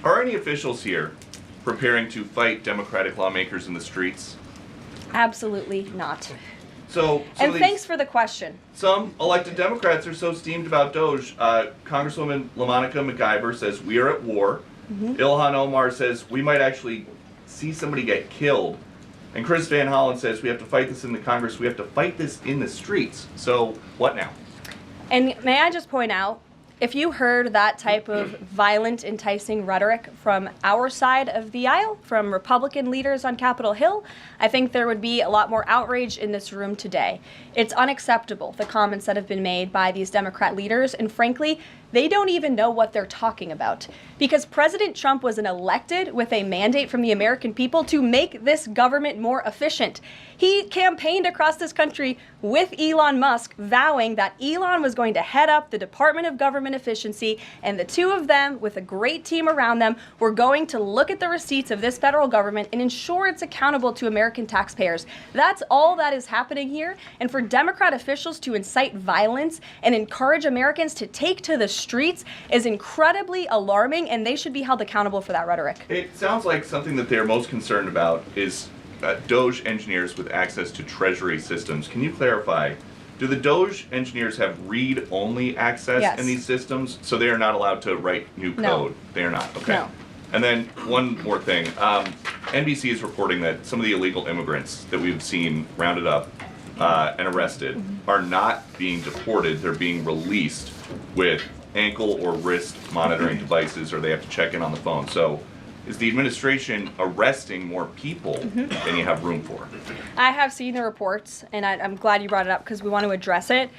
Are any officials here preparing to fight Democratic lawmakers in the streets? Absolutely not. So and thanks for the question. Some elected Democrats are so steamed about Doge. Congresswoman LaMonica McIver says we are at war. Ilhan Omar says we might actually see somebody get killed. And Chris Van Hollen says we have to fight this in the Congress. We have to fight this in the streets. So what now? And may I just point out, if you heard that type of violent, enticing rhetoric from our side of the aisle, from Republican leaders on Capitol Hill, I think there would be a lot more outrage in this room today. It's unacceptable, the comments that have been made by these Democrat leaders, and frankly, they don't even know what they're talking about. Because President Trump was elected with a mandate from the American people to make this government more efficient. He campaigned across this country with Elon Musk, vowing that Elon was going to head up the Department of Government Efficiency, and the two of them, with a great team around them, were going to look at the receipts of this federal government and ensure it's accountable to American taxpayers. That's all that is happening here. And for Democrat officials to incite violence and encourage Americans to take to the streets is incredibly alarming, and they should be held accountable for that rhetoric. It sounds like something that they're most concerned about is Doge engineers with access to Treasury systems. Can you clarify, do the Doge engineers have read-only access in these systems, so they are not allowed to write new code? No. They are not, okay. No. And then one more thing. NBC is reporting that some of the illegal immigrants that we've seen rounded up and arrested are not being deported. They're being released with ankle or wrist monitoring devices, or they have to check in on the phone. So is the administration arresting more people than you have room for? I have seen the reports, and I'm glad you brought it up because we want to address it.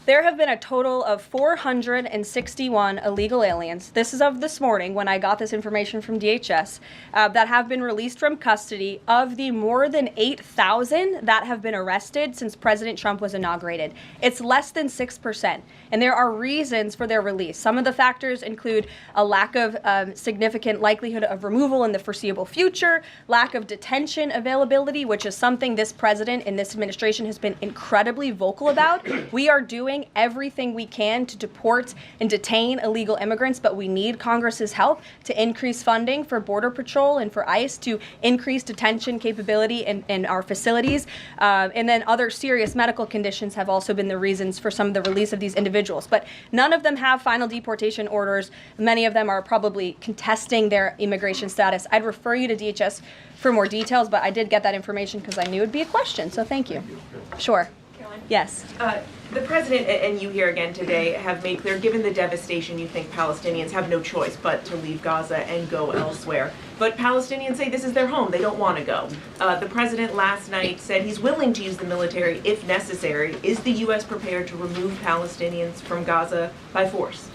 There have been a total of 461 illegal aliens, this is of this morning when I got this information from DHS, that have been released from custody of the more than 8,000 that have been arrested since President Trump was inaugurated. It's less than 6%, and there are reasons for their release. Some of the factors include a lack of significant likelihood of removal in the foreseeable future, lack of detention availability, which is something this president and this administration has been incredibly vocal about. We are doing everything we can to deport and detain illegal immigrants, but we need Congress's help to increase funding for Border Patrol and for ICE to increase detention capability in our facilities. And then other serious medical conditions have also been the reasons for some of the release of these individuals. But none of them have final deportation orders. Many of them are probably contesting their immigration status. I'd refer you to DHS for more details, but I did get that information because I knew it would be a question, so thank you. Sure. Caroline? Yes. The president and you here again today have made clear, given the devastation, you think Palestinians have no choice but to leave Gaza and go elsewhere. But Palestinians say this is their home. They don't want to go. The president last night said he's willing to use the military if necessary. Is the U.S. prepared to remove Palestinians from Gaza by force?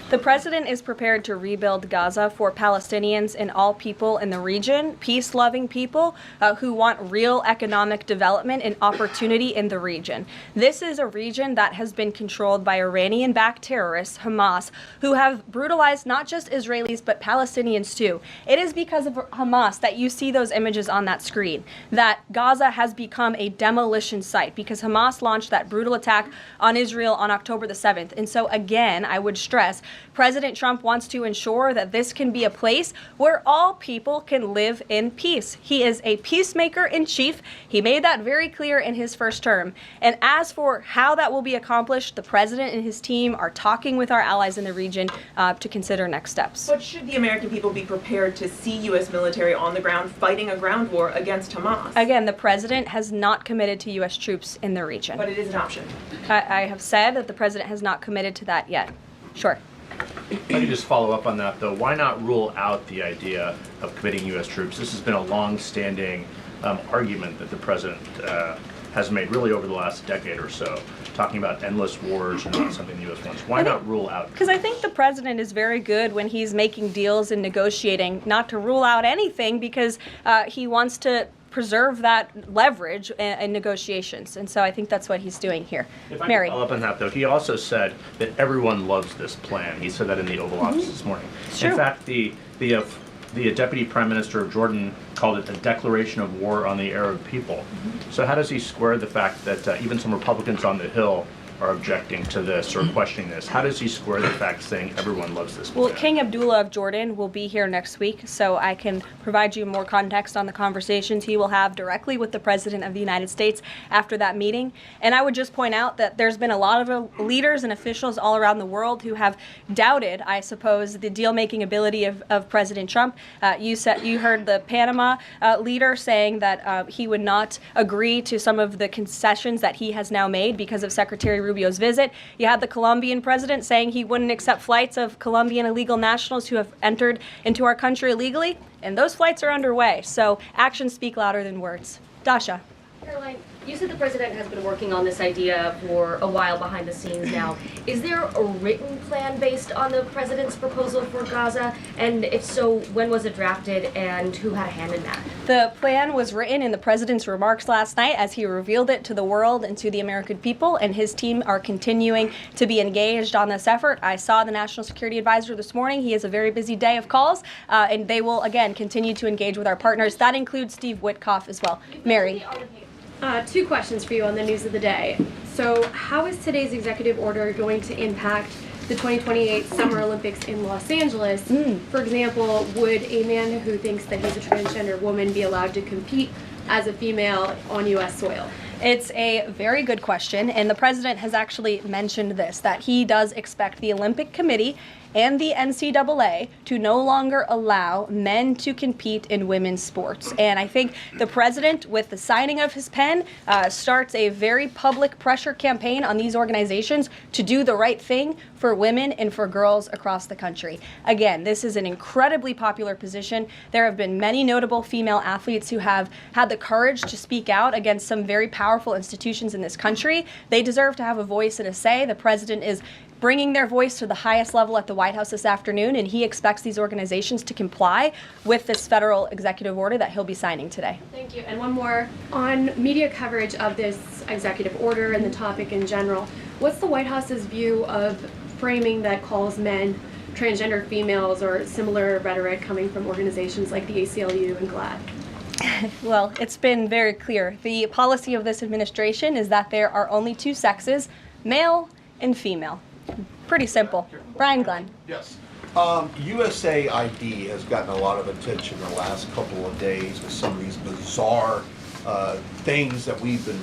The president is prepared to rebuild Gaza for Palestinians and all people in the region, peace-loving people who want real economic development and opportunity in the region. This is a region that has been controlled by Iranian-backed terrorists, Hamas, who have brutalized not just Israelis but Palestinians too. It is because of Hamas that you see those images on that screen, that Gaza has become a demolition site because Hamas launched that brutal attack on Israel on October the 7th. And so again, I would stress, President Trump wants to ensure that this can be a place where all people can live in peace. He is a peacemaker in chief. He made that very clear in his first term. And as for how that will be accomplished, the president and his team are talking with our allies in the region to consider next steps. But should the American people be prepared to see U.S. military on the ground fighting a ground war against Hamas? Again, the president has not committed to U.S. troops in the region. But it is an option. I have said that the president has not committed to that yet. Sure. Let me just follow up on that, though. Why not rule out the idea of committing U.S. troops? This has been a long-standing argument that the president has made really over the last decade or so, talking about endless wars and not something the U.S. wants. Why not rule out? Because I think the president is very good when he's making deals and negotiating not to rule out anything because he wants to preserve that leverage in negotiations. And so I think that's what he's doing here. If I Mary. can follow up on that, though, he also said that everyone loves this plan. He said that in the Oval Office this morning. Sure. In fact, the Deputy Prime Minister of Jordan called it a declaration of war on the Arab people. So how does he square the fact that even some Republicans on the Hill are objecting to this or questioning this. How does he square the fact saying everyone loves this Well, plan? King Abdullah of Jordan will be here next week, so I can provide you more context on the conversations he will have directly with the President of the United States after that meeting. And I would just point out that there's been a lot of leaders and officials all around the world who have doubted, I suppose, the deal-making ability of President Trump. You heard the Panama leader saying that he would not agree to some of the concessions that he has now made because of Secretary Rubio's visit. You had the Colombian president saying he wouldn't accept flights of Colombian illegal nationals who have entered into our country illegally, and those flights are underway. So actions speak louder than words. Dasha. Karoline, you said the president has been working on this idea for a while behind the scenes now. Is there a written plan based on the president's proposal for Gaza? And if so, when was it drafted and who had a hand in that? The plan was written in the president's remarks last night as he revealed it to the world and to the American people, and his team are continuing to be engaged on this effort. I saw the National Security Advisor this morning. He has a very busy day of calls, and they will, again, continue to engage with our partners. That includes Steve Witkoff as well. Mary. Two questions for you on the news of the day. So, how is today's executive order going to impact the 2028 Summer Olympics in Los Angeles? For example, would a man who thinks that he's a transgender woman be allowed to compete as a female on U.S. soil? It's a very good question, and the president has actually mentioned this, that he does expect the Olympic Committee and the NCAA to no longer allow men to compete in women's sports. And I think the president, with the signing of his pen, starts a very public pressure campaign on these organizations to do the right thing for women and for girls across the country. Again, this is an incredibly popular position. There have been many notable female athletes who have had the courage to speak out against some very powerful institutions in this country. They deserve to have a voice and a say. The president is bringing their voice to the highest level at the White House this afternoon, and he expects these organizations to comply with this federal executive order that he'll be signing today. Thank you. And one more. On media coverage of this executive order and the topic in general, what's the White House's view of framing that calls men transgender females or similar rhetoric coming from organizations like the ACLU and GLAAD? Well, it's been very clear. The policy of this administration is that there are only two sexes, male and female. Pretty simple. Brian Glenn. Yes. USAID has gotten a lot of attention the last couple of days with some of these bizarre things that we've been,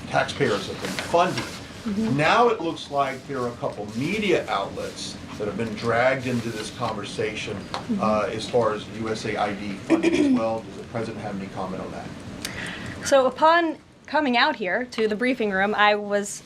taxpayers have been funding. Now it looks like there are a couple media outlets that have been dragged into this conversation as far as USAID funding as well. Does the president have any comment on that? So upon coming out here to the briefing room, I was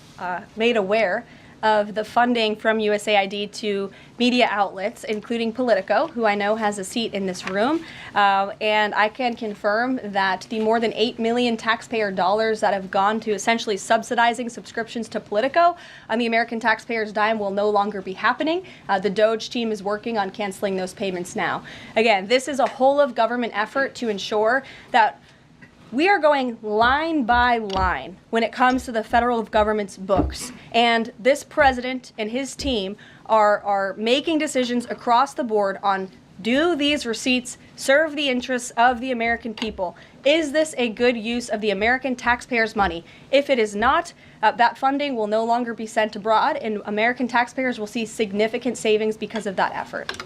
made aware of the funding from USAID to media outlets, including Politico, who I know has a seat in this room. And I can confirm that the more than $8 million taxpayer dollars that have gone to essentially subsidizing subscriptions to Politico on the American taxpayers' dime will no longer be happening. The DOJ team is working on canceling those payments now. Again, this is a whole of government effort to ensure that we are going line by line when it comes to the federal government's books. And this president and his team are making decisions across the board on, do these receipts serve the interests of the American people? Is this a good use of the American taxpayers' money? If it is not, that funding will no longer be sent abroad, and American taxpayers will see significant savings because of that effort.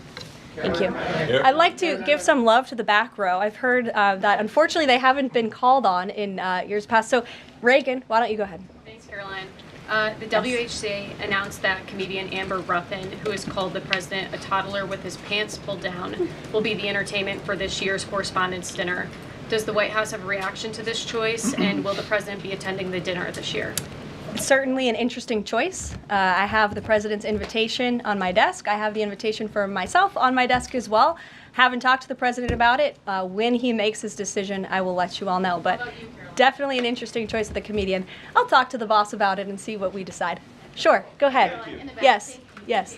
Thank you. I'd like to give some love to the back row. I've heard that unfortunately they haven't been called on in years past. So Reagan, why don't you go ahead? Thanks, Caroline. The WHC announced that comedian Amber Ruffin, who has called the president a toddler with his pants pulled down, will be the entertainment for this year's Correspondents' Dinner. Does the White House have a reaction to this choice, and will the president be attending the dinner this year? Certainly an interesting choice. I have the president's invitation on my desk. I have the invitation for myself on my desk as well. Haven't talked to the president about it. When he makes his decision, I will let you all know. But definitely an interesting choice of the comedian. I'll talk to the boss about it and see what we decide. Sure, go ahead. Yes, yes.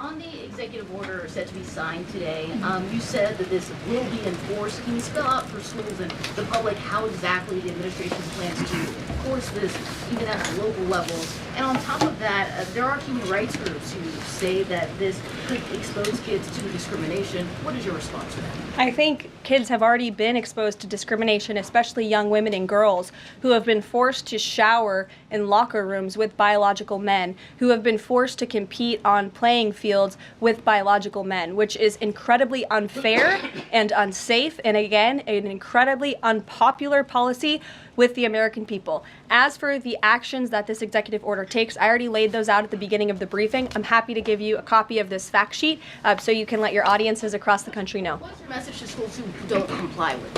On the executive order set to be signed today, you said that this will be enforced. Can you spell out for schools and the public how exactly the administration plans to enforce this, even at the local levels? And on top of that, there are human rights groups who say that this could expose kids to discrimination. What is your response to that? I think kids have already been exposed to discrimination, especially young women and girls who have been forced to shower in locker rooms with biological men, who have been forced to compete on playing fields with biological men, which is incredibly unfair and unsafe, and again, an incredibly unpopular policy with the American people. As for the actions that this executive order takes, I already laid those out at the beginning of the briefing. I'm happy to give you a copy of this fact sheet so you can let your audiences across the country know. What's your message to schools who don't comply with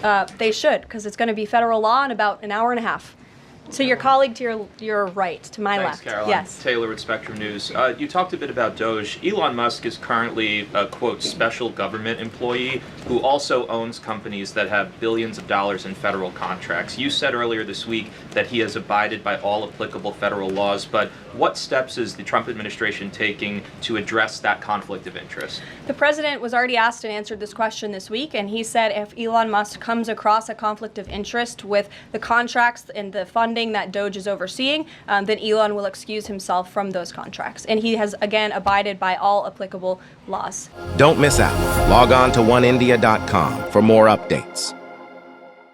this? They should, because it's going to be federal law in about an hour and a half. So your colleague to your right, to my Thanks, left. Caroline. Yes. Taylor with Spectrum News. You talked a bit about Doge. Elon Musk is currently a, quote, special government employee who also owns companies that have billions of dollars in federal contracts. You said earlier this week that he has abided by all applicable federal laws, but what steps is the Trump administration taking to address that conflict of interest? The president was already asked and answered this question this week, and he said if Elon Musk comes across a conflict of interest with the contracts and the funding that Doge is overseeing, then Elon will excuse himself from those contracts. And he has, again, abided by all applicable laws. Don't miss out. Log on to oneindia.com for more updates.